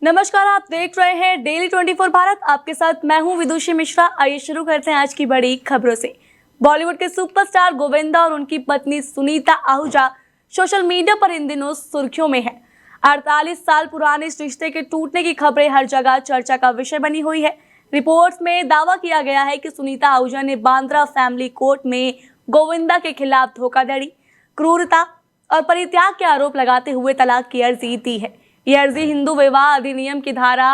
नमस्कार, आप देख रहे हैं डेली 24 भारत। आपके साथ मैं हूं विदुषी मिश्रा। आइए शुरू करते हैं आज की बड़ी खबरों से। बॉलीवुड के सुपरस्टार गोविंदा और उनकी पत्नी सुनीता आहूजा सोशल मीडिया पर इन दिनों सुर्खियों में है। 48 साल पुराने इस रिश्ते के टूटने की खबरें हर जगह चर्चा का विषय बनी हुई है। रिपोर्ट्स में दावा किया गया है कि सुनीता आहूजा ने बांद्रा फैमिली कोर्ट में गोविंदा के खिलाफ धोखाधड़ी, क्रूरता और परित्याग के आरोप लगाते हुए तलाक की अर्जी दी है। यह अर्जी हिंदू विवाह अधिनियम की धारा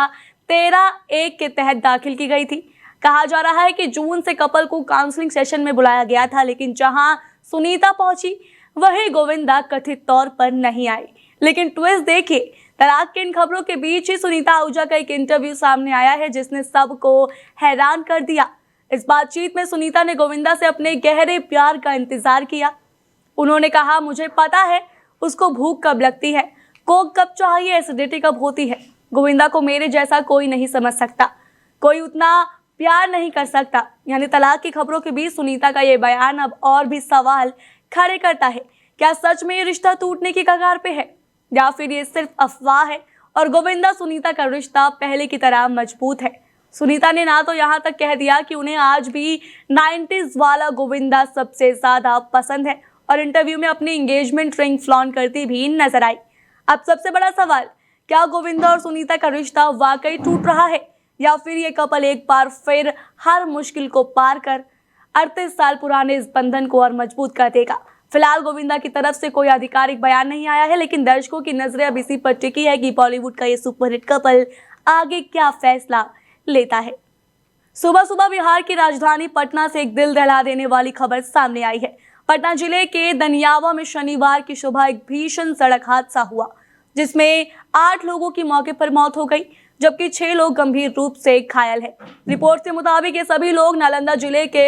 13(1) के तहत दाखिल की गई थी। कहा जा रहा है कि जून से कपल को काउंसलिंग सेशन में बुलाया गया था, लेकिन जहां सुनीता पहुंची वहीं गोविंदा कथित तौर पर नहीं आई। लेकिन ट्विस्ट देखिए, तलाक की इन खबरों के बीच ही सुनीता आहूजा का एक इंटरव्यू सामने आया है जिसने सबको हैरान कर दिया। इस बातचीत में सुनीता ने गोविंदा से अपने गहरे प्यार का इंतजार किया। उन्होंने कहा, मुझे पता है उसको भूख कब लगती है, कोक कब चाहिए, एसिडिटी कब होती है। गोविंदा को मेरे जैसा कोई नहीं समझ सकता, कोई उतना प्यार नहीं कर सकता। यानी तलाक की खबरों के बीच सुनीता का ये बयान अब और भी सवाल खड़े करता है। क्या सच में ये रिश्ता टूटने की कगार पे है या फिर ये सिर्फ अफवाह है और गोविंदा सुनीता का रिश्ता पहले की तरह मजबूत है। सुनीता ने ना तो यहाँ तक कह दिया कि उन्हें आज भी 90s वाला गोविंदा सबसे ज्यादा पसंद है और इंटरव्यू में अपनी एंगेजमेंट रिंग फ्लॉन्ट करती भी नजर आई। अब सबसे बड़ा सवाल, क्या गोविंदा और सुनीता का रिश्ता वाकई टूट रहा है या फिर ये कपल एक बार फिर हर मुश्किल को पार कर 38 साल पुराने इस बंधन को और मजबूत कर देगा। फिलहाल गोविंदा की तरफ से कोई आधिकारिक बयान नहीं आया है, लेकिन दर्शकों की नजरें अब इसी पर टिकी है कि बॉलीवुड का ये सुपरहिट कपल आगे क्या फैसला लेता है। सुबह सुबह बिहार की राजधानी पटना से एक दिल दहला देने वाली खबर सामने आई है। पटना जिले के दनियावा में शनिवार की सुबह एक भीषण सड़क हादसा हुआ जिसमें 8 लोगों की मौके पर मौत हो गई, जबकि 6 लोग गंभीर रूप से घायल हैं। रिपोर्ट के मुताबिक ये सभी लोग नालंदा जिले के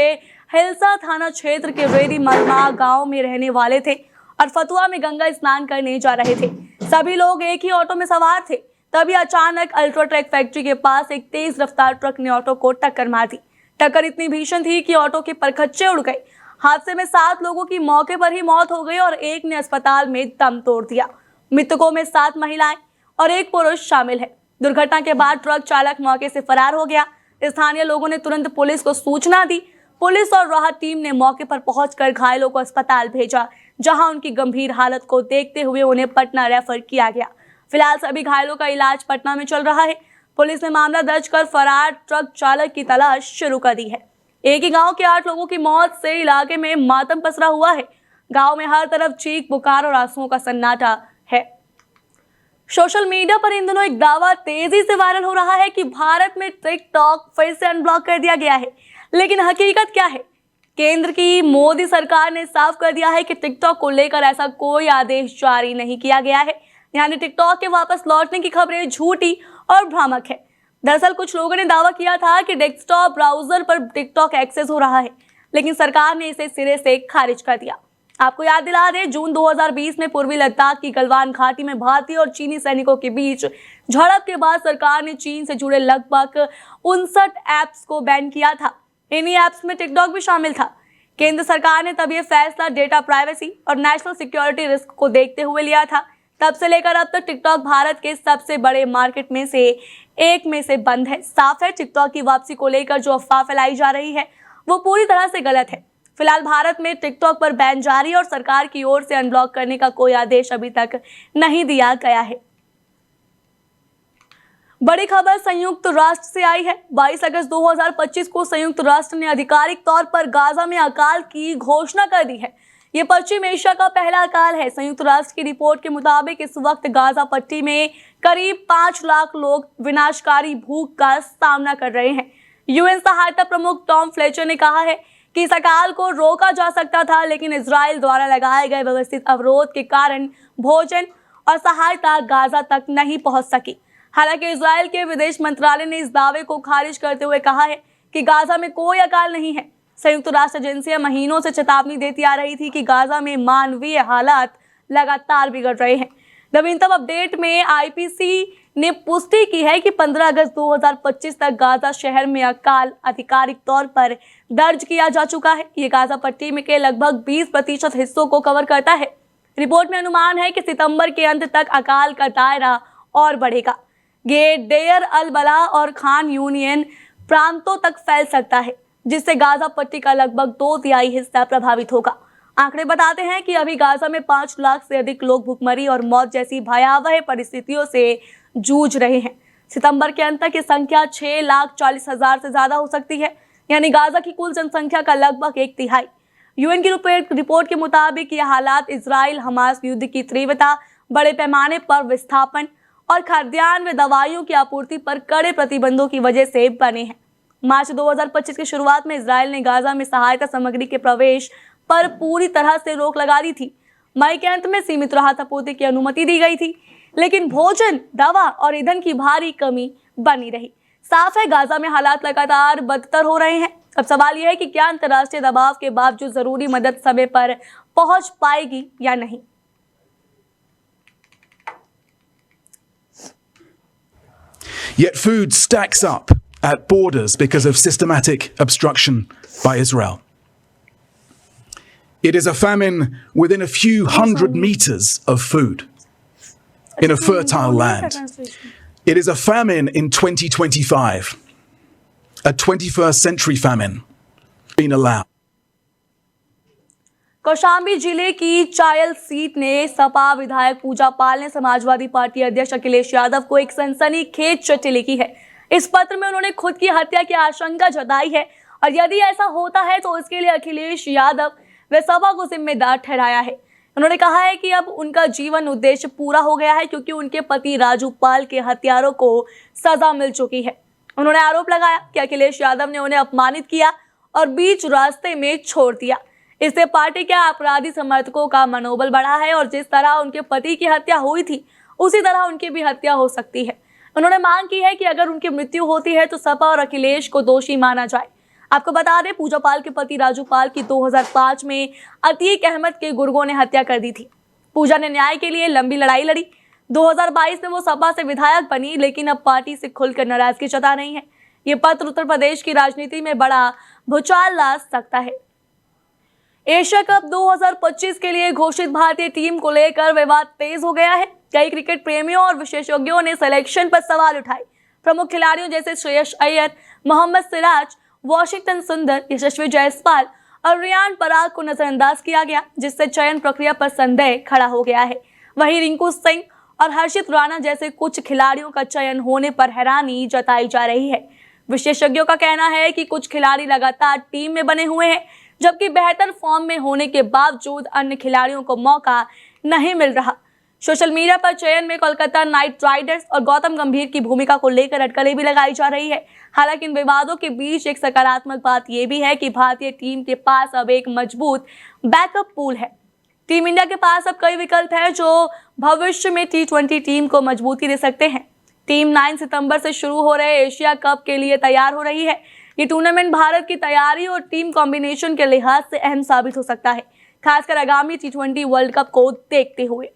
हिलसा थाना क्षेत्र के रेडी मलमा गांव में रहने वाले थे और फतुआ में गंगा स्नान करने जा रहे थे। सभी लोग एक ही ऑटो में सवार थे। तभी अचानक अल्ट्राटेक फैक्ट्री के पास एक तेज रफ्तार ट्रक ने ऑटो को टक्कर मार दी। टक्कर इतनी भीषण थी कि ऑटो के परखच्चे उड़ गए। हादसे में 7 लोगों की मौके पर ही मौत हो गई और एक ने अस्पताल में दम तोड़ दिया। मृतकों में 7 महिलाएं और 1 पुरुष शामिल है। दुर्घटना के बाद ट्रक चालक मौके से फरार हो गया। स्थानीय लोगों ने तुरंत पुलिस को सूचना दी। पुलिस और राहत टीम ने मौके पर पहुंचकर घायलों को अस्पताल भेजा, जहां उनकी गंभीर हालत को देखते हुए उन्हें पटना रेफर किया गया। फिलहाल सभी घायलों का इलाज पटना में चल रहा है। पुलिस ने मामला दर्ज कर फरार ट्रक चालक की तलाश शुरू कर दी है। एक ही गांव के 8 लोगों की मौत से इलाके में मातम पसरा हुआ है। गांव में हर तरफ चीख पुकार और आंसुओं का सन्नाटा है। सोशल मीडिया पर इन दिनों एक दावा तेजी से वायरल हो रहा है कि भारत में टिकटॉक फिर से अनब्लॉक कर दिया गया है, लेकिन हकीकत क्या है? केंद्र की मोदी सरकार ने साफ कर दिया है कि टिकटॉक को लेकर ऐसा कोई आदेश जारी नहीं किया गया है। यानी टिकटॉक के वापस लौटने की खबरें झूठी और भ्रामक है। दरअसल कुछ लोगों ने दावा किया था कि डेस्कटॉप ब्राउजर पर टिकटॉक एक्सेस हो रहा है, लेकिन सरकार ने इसे सिरे से खारिज कर दिया। आपको याद दिला दें, जून 2020 में पूर्वी लद्दाख की गलवान घाटी में भारतीय और चीनी सैनिकों के बीच झड़प के बाद सरकार ने चीन से जुड़े लगभग 59 ऐप्स को बैन किया था। इन्हीं ऐप्स में टिकटॉक भी शामिल था। केंद्र सरकार ने तब ये फैसला डेटा प्राइवेसी और नेशनल सिक्योरिटी रिस्क को देखते हुए लिया था। तब से लेकर अब तक टिकटॉक भारत के सबसे बड़े मार्केट में से एक में से बंद है। साफ है, टिकटॉक की वापसी को लेकर जो अफवाह फैलाई जा रही है वो पूरी तरह से गलत है। फिलहाल भारत में टिकटॉक पर बैन जारी है और सरकार की ओर से अनब्लॉक करने का कोई आदेश अभी तक नहीं दिया गया है। बड़ी खबर संयुक्त राष्ट्र से आई है। 22 अगस्त 2025 को संयुक्त राष्ट्र ने आधिकारिक तौर पर गाजा में अकाल की घोषणा कर दी है। ये पश्चिम एशिया का पहला अकाल है। संयुक्त राष्ट्र की रिपोर्ट के मुताबिक इस वक्त गाजा पट्टी में करीब 5 लाख लोग विनाशकारी भूख का सामना कर रहे हैं। यूएन सहायता प्रमुख टॉम फ्लेचर ने कहा है कि इस अकाल को रोका जा सकता था, लेकिन इजराइल द्वारा लगाए गए व्यवस्थित अवरोध के कारण भोजन और सहायता गाजा तक नहीं पहुंच सकी। हालांकि इजराइल के विदेश मंत्रालय ने इस दावे को खारिज करते हुए कहा है कि गाजा में कोई अकाल नहीं है। संयुक्त राष्ट्र एजेंसियां महीनों से चेतावनी देती आ रही थी कि गाजा में मानवीय हालात लगातार बिगड़ रहे हैं। नवीनतम अपडेट में आईपीसी ने पुष्टि की है कि 15 अगस्त 2025 तक गाजा शहर में अकाल आधिकारिक तौर पर दर्ज किया जा चुका है। ये गाजा पट्टी में के लगभग 20% हिस्सों को कवर करता है। रिपोर्ट में अनुमान है कि सितंबर के अंत तक अकाल का दायरा और बढ़ेगा। ये डेयर अल बला और खान यूनियन प्रांतों तक फैल सकता है, जिससे गाजा पट्टी का लगभग 2/3 हिस्सा प्रभावित होगा। आंकड़े बताते हैं कि अभी गाजा में 5 लाख से अधिक लोग भूखमरी और मौत जैसी भयावह परिस्थितियों से जूझ रहे हैं। सितंबर के अंत तक ये संख्या 6,40,000 से ज्यादा हो सकती है, यानी गाजा की कुल जनसंख्या का लगभग 1/3। यूएन की रिपोर्ट के मुताबिक यह हालात इजराइल हमास युद्ध की तीव्रता, बड़े पैमाने पर विस्थापन और खाद्यान्न व दवाइयों की आपूर्ति पर कड़े प्रतिबंधों की वजह से बने हैं। मार्च 2025 की शुरुआत में इजराइल ने गाजा में सहायता सामग्री के प्रवेश पर पूरी तरह से रोक लगा दी थी। मई के अंत में सीमित राहत आपूर्ति की अनुमति दी गई थी, लेकिन भोजन, दवा और ईंधन की भारी कमी बनी रही। साफ है, गाजा में हालात लगातार बदतर हो रहे हैं। अब सवाल यह है कि क्या अंतर्राष्ट्रीय दबाव के बावजूद जरूरी मदद समय पर पहुंच पाएगी या नहीं। Yet food stacks up at borders because of systematic obstruction by Israel. It is a famine within a few hundred meters of food in a fertile land. It is a famine in 2025, a 21st century famine being allowed. Kaushambi जिले की Chail seat ने सपा विधायक पूजा पाल ने Samajwadi party अध्यक्ष अखिलेश यादव को एक सनसनीखेज चिट्ठी लिखी है। इस पत्र में उन्होंने खुद की हत्या की आशंका जताई है और यदि ऐसा होता है तो इसके लिए अखिलेश यादव व सपा को जिम्मेदार ठहराया है। उन्होंने कहा है कि अब उनका जीवन उद्देश्य पूरा हो गया है, क्योंकि उनके पति राजू पाल के हत्यारों को सजा मिल चुकी है। उन्होंने आरोप लगाया कि अखिलेश यादव ने उन्हें अपमानित किया और बीच रास्ते में छोड़ दिया। इससे पार्टी के अपराधी समर्थकों का मनोबल बढ़ा है और जिस तरह उनके पति की हत्या हुई थी उसी तरह उनकी भी हत्या हो सकती है। उन्होंने मांग की है कि अगर उनकी मृत्यु होती है तो सपा और अखिलेश को दोषी माना जाए। आपको बता दें, पूजा पाल के पति राजू पाल की 2005 में अतीक अहमद के गुर्गों ने हत्या कर दी थी। पूजा ने न्याय के लिए लंबी लड़ाई लड़ी। 2022 में वो सपा से विधायक बनी, लेकिन अब पार्टी से खुलकर नाराजगी जता रही है। ये पत्र उत्तर प्रदेश की राजनीति में बड़ा भूचाल ला सकता है। एशिया कप 2025 के लिए घोषित भारतीय टीम को लेकर विवाद तेज हो गया है। कई क्रिकेट प्रेमियों और विशेषज्ञों ने सिलेक्शन पर सवाल उठाए। प्रमुख खिलाड़ियों जैसे श्रेयस अय्यर, मोहम्मद सिराज, वाशिंगटन सुंदर, यशस्वी जायसवाल और रियान पराग को नजरअंदाज किया गया, जिससे चयन प्रक्रिया पर संदेह खड़ा हो गया है। वहीं रिंकू सिंह और हर्षित राणा जैसे कुछ खिलाड़ियों का चयन होने पर हैरानी जताई जा रही है। विशेषज्ञों का कहना है कि कुछ खिलाड़ी लगातार टीम में बने हुए हैं, जबकि बेहतर फॉर्म में होने के बावजूद अन्य खिलाड़ियों को मौका नहीं मिल रहा। सोशल मीडिया पर चयन में कोलकाता नाइट राइडर्स और गौतम गंभीर की भूमिका को लेकर अटकलें भी लगाई जा रही है। हालांकि इन विवादों के बीच एक सकारात्मक बात यह भी है कि भारतीय टीम के पास अब एक मजबूत बैकअप पूल है। टीम इंडिया के पास अब कई विकल्प हैं जो भविष्य में T20 टीम को मजबूती दे सकते हैं। टीम 9 सितंबर से शुरू हो रहे एशिया कप के लिए तैयार हो रही है। ये टूर्नामेंट भारत की तैयारी और टीम कॉम्बिनेशन के लिहाज से अहम साबित हो सकता है, खासकर आगामी T20 वर्ल्ड कप को देखते हुए।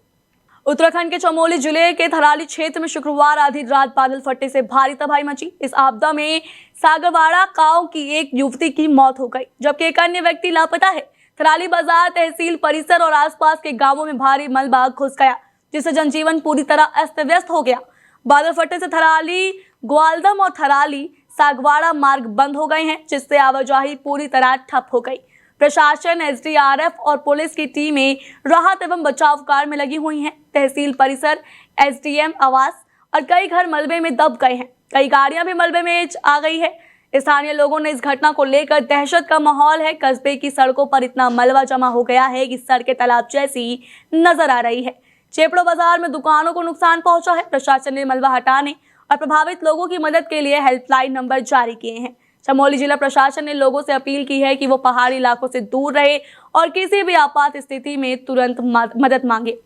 उत्तराखंड के चमोली जिले के थराली क्षेत्र में शुक्रवार आधी रात बादल फटने से भारी तबाही मची। इस आपदा में सागरवाड़ा गांव की एक युवती की मौत हो गई, जबकि एक अन्य व्यक्ति लापता है। थराली बाजार, तहसील परिसर और आसपास के गांवों में भारी मलबा घुस गया, जिससे जनजीवन पूरी तरह अस्त व्यस्त हो गया। बादल फटने से थराली, ग्वालदम और थराली सागवाड़ा मार्ग बंद हो गए हैं, जिससे आवाजाही पूरी तरह ठप हो गई। प्रशासन, SDRF और पुलिस की टीमें राहत एवं बचाव कार्य में लगी हुई हैं। तहसील परिसर, SDM आवास और कई घर मलबे में दब गए हैं। कई गाड़ियां भी मलबे में आ गई है। स्थानीय लोगों ने इस घटना को लेकर दहशत का माहौल है। कस्बे की सड़कों पर इतना मलबा जमा हो गया है कि सड़कें तालाब जैसी नजर आ रही है। चेपड़ो बाजार में दुकानों को नुकसान पहुंचा है। प्रशासन ने मलबा हटाने और प्रभावित लोगों की मदद के लिए हेल्पलाइन नंबर जारी किए हैं। चमोली जिला प्रशासन ने लोगों से अपील की है कि वो पहाड़ी इलाकों से दूर रहे और किसी भी आपात स्थिति में तुरंत मदद मांगे।